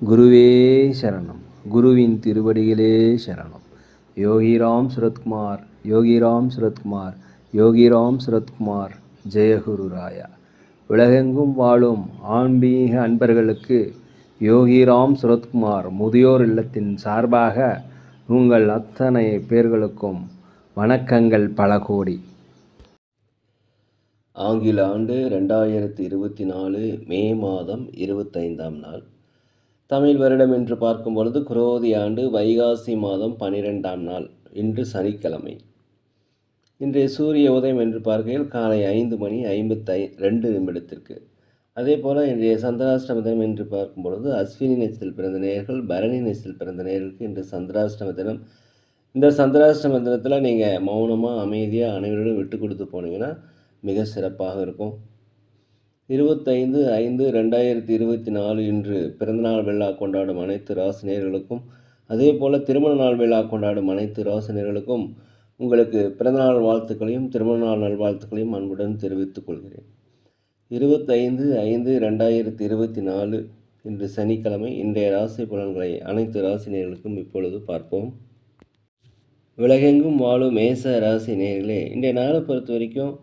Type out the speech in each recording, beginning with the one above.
குருவே சரணம். குருவின் திருவடிகளே சரணம். யோகிராம் சுரத்குமார், யோகிராம் சுரத்குமார், யோகிராம் சுரத்குமார். ஜெயகுரு ராயா. உலகெங்கும் வாழும் ஆன்மீக அன்பர்களுக்கு யோகிராம் சுரத்குமார் முதியோர் இல்லத்தின் சார்பாக உங்கள் அத்தனை பேர்களுக்கும் வணக்கங்கள் பல கோடி. ஆங்கில ஆண்டு 2024 மே மாதம் 25ஆம் நாள். தமிழ் வருடம் என்று பார்க்கும் பொழுது குரோதி ஆண்டு வைகாசி மாதம் 12ஆம் நாள். இன்று சனிக்கிழமை. இன்றைய சூரிய உதயம் என்று பார்க்கையில் காலை 5:52 அதே போல் இன்றைய சந்திராஷ்டம தினம் என்று பார்க்கும் பொழுது அஸ்வினி நட்சத்திரத்தில் பிறந்த நேயர்கள், பரணி நட்சத்திரத்தில் பிறந்த நேயர்களுக்கு இன்று சந்திராஷ்டம தினம். இந்த சந்திராஷ்டம தினத்தில் நீங்கள் மௌனமாக அமைதியாக அனைவரோடும் விட்டு கொடுத்து போனீங்கன்னா மிக சிறப்பாக இருக்கும். 25/5/2024 இன்று பிறந்தநாள் விழா கொண்டாடும் அனைத்து ராசினியர்களுக்கும், அதே போல் திருமண நாள் விழா கொண்டாடும் அனைத்து ராசினியர்களுக்கும் உங்களுக்கு பிறந்தநாள் வாழ்த்துக்களையும் திருமண நாள் நல்வாழ்த்துக்களையும் அன்புடன் தெரிவித்துக் கொள்கிறேன். 25/5/2024 இன்று சனிக்கிழமை. இன்றைய ராசி பலன்களை அனைத்து ராசினியர்களுக்கும் இப்பொழுது பார்ப்போம். உலகெங்கும் வாழும் மேச ராசி நேயர்களே, இன்றைய நாளை பொறுத்த வரைக்கும்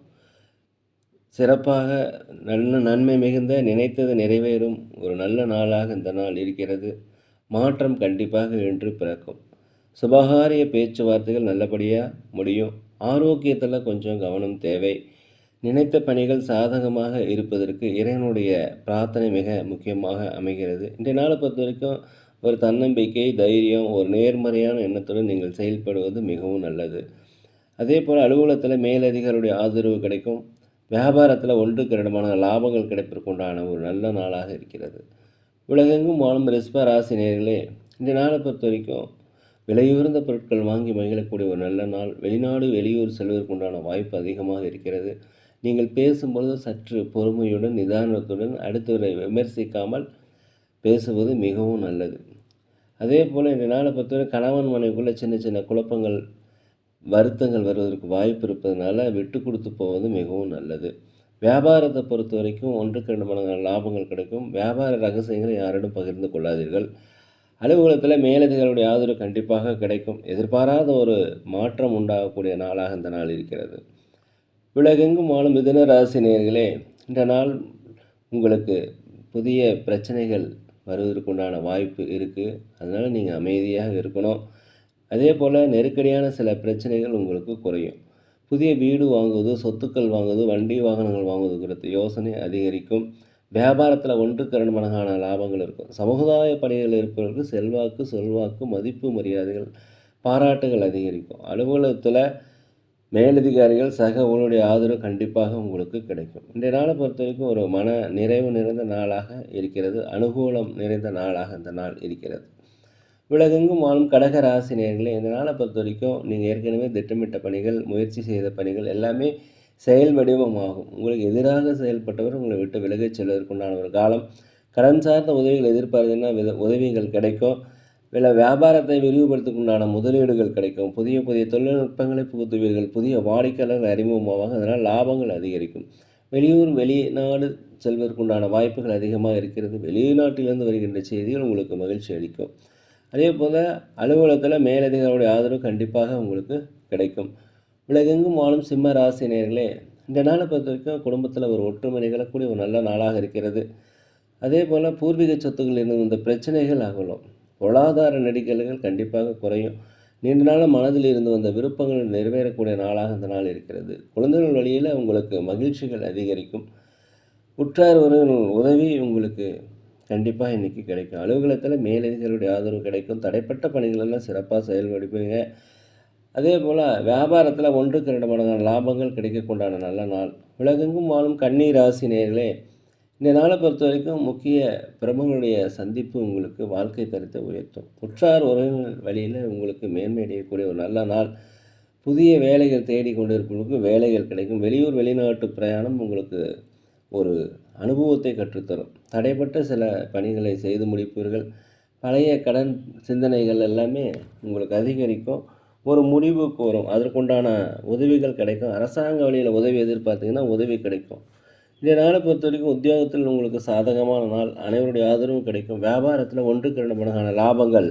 சிறப்பாக நல்ல நன்மை மிகுந்த, நினைத்தது நிறைவேறும் ஒரு நல்ல நாளாக இந்த நாள் இருக்கிறது. மாற்றம் கண்டிப்பாக இன்று பிறக்கும். சுபகாரிய பேச்சுவார்த்தைகள் நல்லபடியாக முடியும். ஆரோக்கியத்தில் கொஞ்சம் கவனம் தேவை. நினைத்த பணிகள் சாதகமாக இருப்பதற்கு இறைவனுடைய பிரார்த்தனை மிக முக்கியமாக அமைகிறது. இன்றைய நாளை பொறுத்த வரைக்கும் ஒரு தன்னம்பிக்கை, தைரியம், ஒரு நேர்மறையான எண்ணத்துடன் நீங்கள் செயல்படுவது மிகவும் நல்லது. அதே போல் அலுவலகத்தில் மேலதிகாரியுடைய ஆதரவு கிடைக்கும். வியாபாரத்தில் 1-2 லாபங்கள் கிடைப்பதற்குண்டான ஒரு நல்ல நாளாக இருக்கிறது. உலகெங்கும் வாழும் ரிஷப ராசி நேயர்களே, இந்த நாளை பொறுத்த வரைக்கும் விலையுயர்ந்த பொருட்கள் வாங்கி மகிழக்கூடிய ஒரு நல்ல நாள். வெளிநாடு வெளியூர் செல்வதற்குண்டான வாய்ப்பு அதிகமாக இருக்கிறது. நீங்கள் பேசும்பொழுது சற்று பொறுமையுடன் நிதானத்துடன் அடுத்தவரை விமர்சிக்காமல் பேசுவது மிகவும் நல்லது. அதே போல் இந்த நாளை பொறுத்தவரை கணவன் மனைவிக்குள்ளே சின்ன சின்ன குழப்பங்கள், வருத்தங்கள் வருவதற்கு வாய்ப்பு இருப்பதனால விட்டு கொடுத்து போவது மிகவும் நல்லது. வியாபாரத்தை பொறுத்த வரைக்கும் 1-2 லாபங்கள் கிடைக்கும். வியாபார ரகசியங்களை யாரிடம் பகிர்ந்து கொள்ளாதீர்கள். அலுவலகத்தில் மேலதிகாரிகளுடைய ஆதரவு கண்டிப்பாக கிடைக்கும். எதிர்பாராத ஒரு மாற்றம் உண்டாகக்கூடிய நாளாக இந்த நாள் இருக்கிறது. உலகெங்கும் வாழும் மிதுன ராசி நேயர்களே, இந்த நாள் உங்களுக்கு புதிய பிரச்சனைகள் வருவதற்குண்டான வாய்ப்பு இருக்குது. அதனால் நீங்கள் அமைதியாக இருக்கணும். அதே போல் நெருக்கடியான சில பிரச்சனைகள் உங்களுக்கு குறையும். புதிய வீடு வாங்குவது, சொத்துக்கள் வாங்குவது, வண்டி வாகனங்கள் வாங்குவது குறித்த யோசனை அதிகரிக்கும். வியாபாரத்தில் 1-2 லாபங்கள் இருக்கும். சமுதாய பணிகள் இருப்பவர்களுக்கு செல்வாக்கு, சொல்வாக்கு, மதிப்பு, மரியாதைகள், பாராட்டுகள் அதிகரிக்கும். அலுவலகத்தில் மேலதிகாரிகள், சக ஊழியருடைய ஆதரவு கண்டிப்பாக உங்களுக்கு கிடைக்கும். இன்றைய நாளை பொறுத்த வரைக்கும் ஒரு மன நிறைவு நிறைந்த நாளாக இருக்கிறது. அனுகூலம் நிறைந்த நாளாக இந்த நாள் இருக்கிறது. உலகெங்கும் வாழும் கடக ராசி நேயர்களே, இந்த நாளை பொறுத்த வரைக்கும் நீங்கள் ஏற்கனவே திட்டமிட்ட பணிகள், முயற்சி செய்த பணிகள் எல்லாமே செயல் வடிவமாகும். உங்களுக்கு எதிராக செயல்பட்டவர் உங்களை விட்டு விலகிச் செல்வதற்குண்டான ஒரு காலம். கடன் சார்ந்த உதவிகள் எதிர்பார்த்தீங்கன்னா உதவிகள் கிடைக்கும். வியாபாரத்தை விரிவுபடுத்துக்குண்டான முதலீடுகள் கிடைக்கும். புதிய புதிய தொழில்நுட்பங்களை புகுத்துவீர்கள். புதிய வாடிக்கையாளர்கள் அறிமுகமாவாங்க. அதனால் லாபங்கள் அதிகரிக்கும். வெளியூர் வெளிநாடு செல்வதற்குண்டான வாய்ப்புகள் அதிகமாக இருக்கிறது. வெளிநாட்டிலிருந்து வருகின்ற செய்திகள் உங்களுக்கு மகிழ்ச்சி அளிக்கும். அதே போல் அலுவலகத்தில் மேலதிகாரியுடைய ஆதரவு கண்டிப்பாக உங்களுக்கு கிடைக்கும். உலகெங்கும் வாழும் சிம்ம ராசி நேயர்களே, இந்த நாளை பொறுத்த வரைக்கும் குடும்பத்தில் ஒரு ஒற்றுமை நிகழக்கூடிய ஒரு நல்ல நாளாக இருக்கிறது. அதே போல் பூர்வீக சொத்துக்கள் இருந்த இந்த பிரச்சனைகள் அகலும். பொருளாதார நெருக்கடிகள் கண்டிப்பாக குறையும். நீண்ட நாள் மனதில் இருந்து வந்த விருப்பங்கள் நிறைவேறக்கூடிய நாளாக இந்த நாள் இருக்கிறது. குழந்தைகள் வழியில் உங்களுக்கு மகிழ்ச்சிகள் அதிகரிக்கும். உற்றார் உதவி உங்களுக்கு கண்டிப்பாக இன்றைக்கி கிடைக்கும். அலுவலகத்தில் மேலதிகாரியுடைய ஆதரவு கிடைக்கும். தடைப்பட்ட பணிகளெல்லாம் சிறப்பாக செயல்படுவீங்க. அதே போல் வியாபாரத்தில் 1-2 லாபங்கள் கிடைக்கக்கூடான நல்ல நாள். உலகெங்கும் வாழும் கன்னி ராசி நேயர்களே, இந்த நாளை பொறுத்த வரைக்கும் முக்கிய பிரமுகர்களுடைய சந்திப்பு உங்களுக்கு வாழ்க்கை தரத்தை உயர்த்தும். உற்றார் உறவினர் வழியில் உங்களுக்கு மேன்மை அடையக்கூடிய ஒரு நல்ல நாள். புதிய வேலைகள் தேடி கொண்டிருப்பவர்களுக்கு வேலைகள் கிடைக்கும். வெளியூர் வெளிநாட்டு பிரயாணம் உங்களுக்கு ஒரு அனுபவத்தை கற்றுத்தரும். தடைப்பட்ட சில பணிகளை செய்து முடிப்பீர்கள். பழைய கடன் சிந்தனைகள் எல்லாமே உங்களுக்கு அதிகரிக்கும். ஒரு முடிவுக்கு வரும். அதற்குண்டான உதவிகள் கிடைக்கும். அரசாங்க வழியில் உதவி எதிர்பார்த்தீங்கன்னா உதவி கிடைக்கும். இந்த நாளை பொறுத்த வரைக்கும் உத்தியோகத்தில் உங்களுக்கு சாதகமான நாள், அனைவருடைய ஆதரவும் கிடைக்கும். வியாபாரத்தில் 1க்கு 2 மடங்கான லாபங்கள்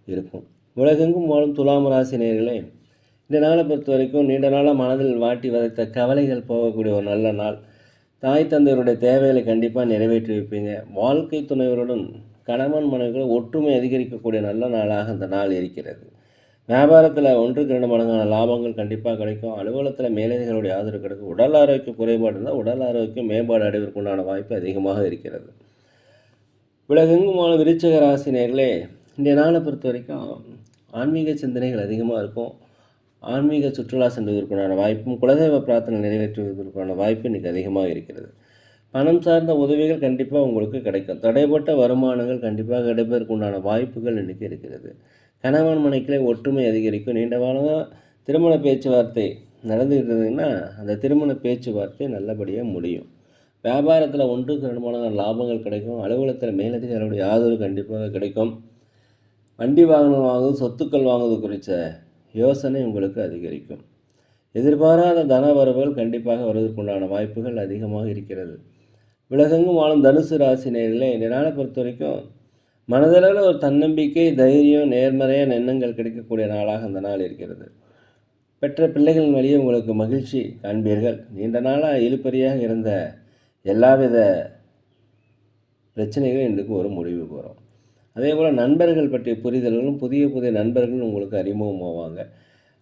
இருக்கும். உலகெங்கும் வாழும் துலாம் ராசி நேயர்களே, இந்த நாளை பொறுத்த வரைக்கும் நீண்ட நாளாக மனதில் வாட்டி வதைத்த கவலைகள் போகக்கூடிய ஒரு நல்ல நாள். தாய் தந்தையருடைய தேவைகளை கண்டிப்பாக நிறைவேற்றி வைப்பீங்க. வாழ்க்கை துணைவருடன் கணவன் மனைவிகள் ஒற்றுமை அதிகரிக்கக்கூடிய நல்ல நாளாக இந்த நாள் இருக்கிறது. வியாபாரத்தில் 1க்கு 2 மடங்கான லாபங்கள் கண்டிப்பாக கிடைக்கும். அலுவலகத்தில் மேலதிகாரிகளுடைய ஆதரவு கிடைக்கும். உடல் ஆரோக்கிய குறைபாடு இருந்தால் உடல் ஆரோக்கியம் மேம்பாடு அடைவதற்குண்டான வாய்ப்பு அதிகமாக இருக்கிறது. உலகெங்கும் வாழும் விருச்சிக ராசி நேயர்களே, இந்த நாளை பொறுத்த வரைக்கும் ஆன்மீக சிந்தனைகள் அதிகமாக இருக்கும். ஆன்மீக சுற்றுலா செல்வதற்குண்டான வாய்ப்பும் குலதெய்வ பிரார்த்தனை நிறைவேற்றுவதற்கான வாய்ப்பு இன்றைக்கி அதிகமாக இருக்கிறது. பணம் சார்ந்த உதவிகள் கண்டிப்பாக உங்களுக்கு கிடைக்கும். தடைப்பட்ட வருமானங்கள் கண்டிப்பாக கிடைப்பதற்குண்டான வாய்ப்புகள் இன்றைக்கி இருக்கிறது. கணவன் மனைவிக்குள்ளே ஒற்றுமை அதிகரிக்கும். நீண்ட காலமாக திருமண பேச்சுவார்த்தை நடந்துகிட்டு இருந்ததுன்னா அந்த திருமண பேச்சுவார்த்தை நல்லபடியாக முடியும். வியாபாரத்தில் 1க்கு 2 மடங்கான லாபங்கள் கிடைக்கும். அலுவலகத்தில் மேலதிகாரிகளுடைய ஆதரவு கண்டிப்பாக கிடைக்கும். வண்டி வாகனம் வாங்குவது, சொத்துக்கள் வாங்குவது குறித்த யோசனை உங்களுக்கு அதிகரிக்கும். எதிர்பாராத தன வரவுகள் கண்டிப்பாக வருவதற்குண்டான வாய்ப்புகள் அதிகமாக இருக்கிறது. உலகெங்கும் வாழும் தனுசு ராசி நேயர்களே, இந்த நாளை பொறுத்த வரைக்கும் மனதளவில் ஒரு தன்னம்பிக்கை, தைரியம், நேர்மறையான எண்ணங்கள் கிடைக்கக்கூடிய நாளாக அந்த நாள் இருக்கிறது. பெற்ற பிள்ளைகளின் வழியே உங்களுக்கு மகிழ்ச்சி காண்பீர்கள். நீண்ட நாளாக இழுபறியாக இருந்த எல்லாவித பிரச்சனைகளும் இன்றைக்கு ஒரு முடிவுக்கு வரும். அதே போல் நண்பர்கள் பற்றிய புரிதல்களும் புதிய புதிய நண்பர்களும் உங்களுக்கு அறிமுகமாவாங்க.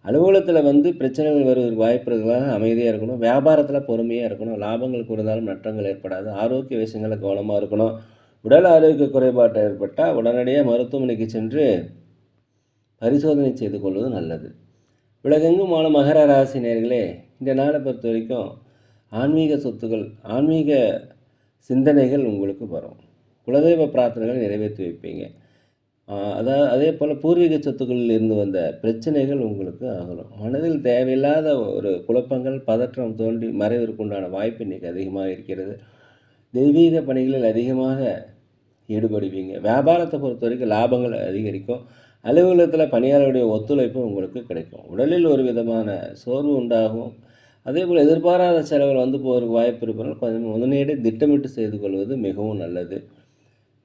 அலுவலகத்தில் பிரச்சனைகள் வருவதற்கு வாய்ப்பு இருக்கிறதால அமைதியாக இருக்கணும். வியாபாரத்தில் பொறுமையாக இருக்கணும். லாபங்கள் குறைந்தாலும் நட்டங்கள் ஏற்படாது. ஆரோக்கிய விஷயங்களில் கவனமாக இருக்கணும். உடல் ஆரோக்கிய குறைபாடு ஏற்பட்டால் உடனடியாக மருத்துவமனைக்கு சென்று பரிசோதனை செய்து கொள்வது நல்லது. உலகெங்கும் வாழும் மகர ராசி நேயர்களே, இந்த நாளை பொறுத்த வரைக்கும் ஆன்மீக சொத்துக்கள், ஆன்மீக சிந்தனைகள் உங்களுக்கு வரும். குலதெய்வ பிரார்த்தனைகளை நிறைவேற்றி வைப்பீங்க. அதே போல் பூர்வீக சொத்துக்களில் இருந்து வந்த பிரச்சனைகள் உங்களுக்கு ஆகணும். மனதில் தேவையில்லாத ஒரு குழப்பங்கள், பதற்றம் தோன்றி மறைவதற்குண்டான வாய்ப்பு இன்றைக்கி அதிகமாக இருக்கிறது. தெய்வீக பணிகளில் அதிகமாக ஈடுபடுவீங்க. வியாபாரத்தை பொறுத்த வரைக்கும் லாபங்கள் அதிகரிக்கும். அலுவலகத்தில் பணியாளருடைய ஒத்துழைப்பு உங்களுக்கு கிடைக்கும். உடலில் ஒரு விதமான சோர்வு உண்டாகும். அதே போல் எதிர்பாராத செலவுகள் வந்து போகிறதுக்கு வாய்ப்பு இருப்பதால் கொஞ்சம் முதலீடு திட்டமிட்டு செய்து கொள்வது மிகவும் நல்லது.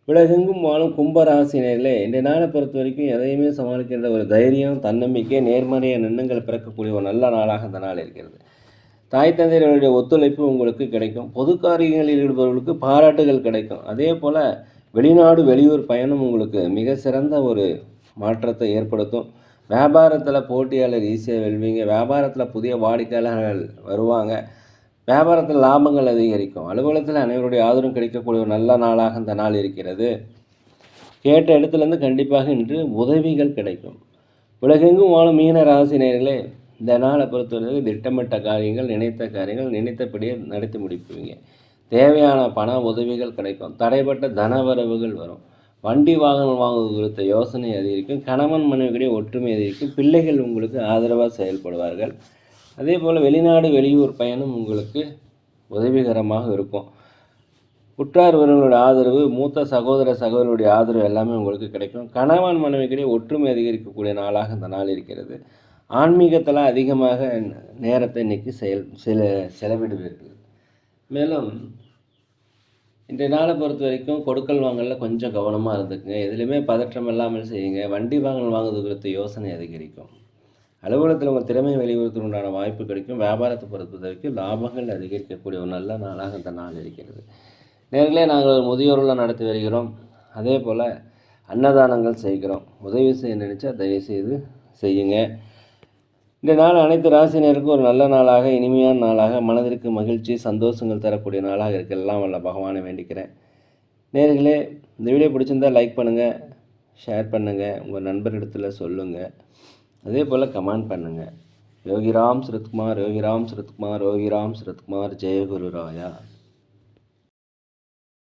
உலகெங்கும் வாழும் கும்பராசினர்களே, இன்றைய நாளை பொறுத்த வரைக்கும் எதையுமே சமாளிக்கின்ற ஒரு தைரியம், தன்னம்பிக்கை, நேர்மறையான எண்ணங்கள் பிறக்கக்கூடிய ஒரு நல்ல நாளாக இந்த நாள் இருக்கிறது. தாய் தந்தையர்களுடைய ஒத்துழைப்பு உங்களுக்கு கிடைக்கும். பொது காரியங்களில் ஈடுபவர்களுக்கு பாராட்டுகள் கிடைக்கும். அதே போல் வெளிநாடு வெளியூர் பயணம் உங்களுக்கு மிக சிறந்த ஒரு மாற்றத்தை ஏற்படுத்தும். வியாபாரத்தில் போட்டியாளர் ஈஸியாக வெல்வீங்க. வியாபாரத்தில் புதிய வாடிக்கையாளர்கள் வருவாங்க. வியாபாரத்தில் லாபங்கள் அதிகரிக்கும். அலுவலகத்தில் அனைவருடைய ஆதரவும் கிடைக்கக்கூடிய ஒரு நல்ல நாளாக இந்த நாள் இருக்கிறது. கேட்ட இடத்துலேருந்து கண்டிப்பாக இன்று உதவிகள் கிடைக்கும். உலகெங்கும் வாழும் மீன ராசி நேயர்களே, இந்த நாளை பொறுத்தவரைக்கும் திட்டமிட்ட காரியங்கள், நினைத்த காரியங்கள் நினைத்தபடியே நடத்தி முடிப்பீங்க. தேவையான பண உதவிகள் கிடைக்கும். தடைப்பட்ட தனவரவுகள் வரும். வண்டி வாகனம் வாங்குவது குறித்த யோசனை அதிகரிக்கும். கணவன் மனைவிக்கிடையே ஒற்றுமை அதிகரிக்கும். பிள்ளைகள் உங்களுக்கு ஆதரவாக செயல்படுவார்கள். அதே போல் வெளிநாடு வெளியூர் பயணம் உங்களுக்கு உதவிகரமாக இருக்கும். உற்றார் உறவினர்களுடைய ஆதரவு, மூத்த சகோதர சகோதரருடைய ஆதரவு எல்லாமே உங்களுக்கு கிடைக்கும். கணவன் மனைவிக்கிடையே ஒற்றுமை அதிகரிக்கக்கூடிய நாளாக இந்த நாள் இருக்கிறது. ஆன்மீகத்தில் அதிகமாக நேரத்தை இன்றைக்கி செலவிடுவீர்கள். மேலும் இன்றைய நாளை பொறுத்த வரைக்கும் கொடுக்கல் வாங்கலில் கொஞ்சம் கவனமாக இருந்துக்குங்க. எதுலேயுமே பதற்றம் இல்லாமல் செய்யுங்க. வண்டி வாங்கல் வாங்குவது குறித்த யோசனை அதிகரிக்கும். அலுவலகத்தில் உங்கள் திறமை வெளியுறுத்த உண்டான வாய்ப்பு கிடைக்கும். வியாபாரத்தை பொறுத்த வரைக்கும் லாபங்கள் அதிகரிக்கக்கூடிய ஒரு நல்ல நாளாக இந்த நாள் இருக்கிறது. நேர்களே, நாங்கள் ஒரு முதியோரெல்லாம் நடத்தி வருகிறோம். அதே போல் அன்னதானங்கள் செய்கிறோம். உதவி செய்ய நினச்சா தயவுசெய்து செய்யுங்க. இந்த நாள் அனைத்து ராசினருக்கும் ஒரு நல்ல நாளாக, இனிமையான நாளாக, மனதிற்கு மகிழ்ச்சி சந்தோஷங்கள் தரக்கூடிய நாளாக இருக்கலாம் வல்ல பகவானை வேண்டிக்கிறேன். நேர்களே, இந்த வீடியோ பிடிச்சிருந்தால் லைக் பண்ணுங்கள், ஷேர் பண்ணுங்கள், உங்கள் நண்பரிடத்தில் சொல்லுங்கள். அதே போல் கமெண்ட் பண்ணுங்கள். யோகிராம் சுரத்குமார், யோகிராம் சுரத்குமார், யோகிராம் சுரத்குமார், ஜெயகுரு ராயா.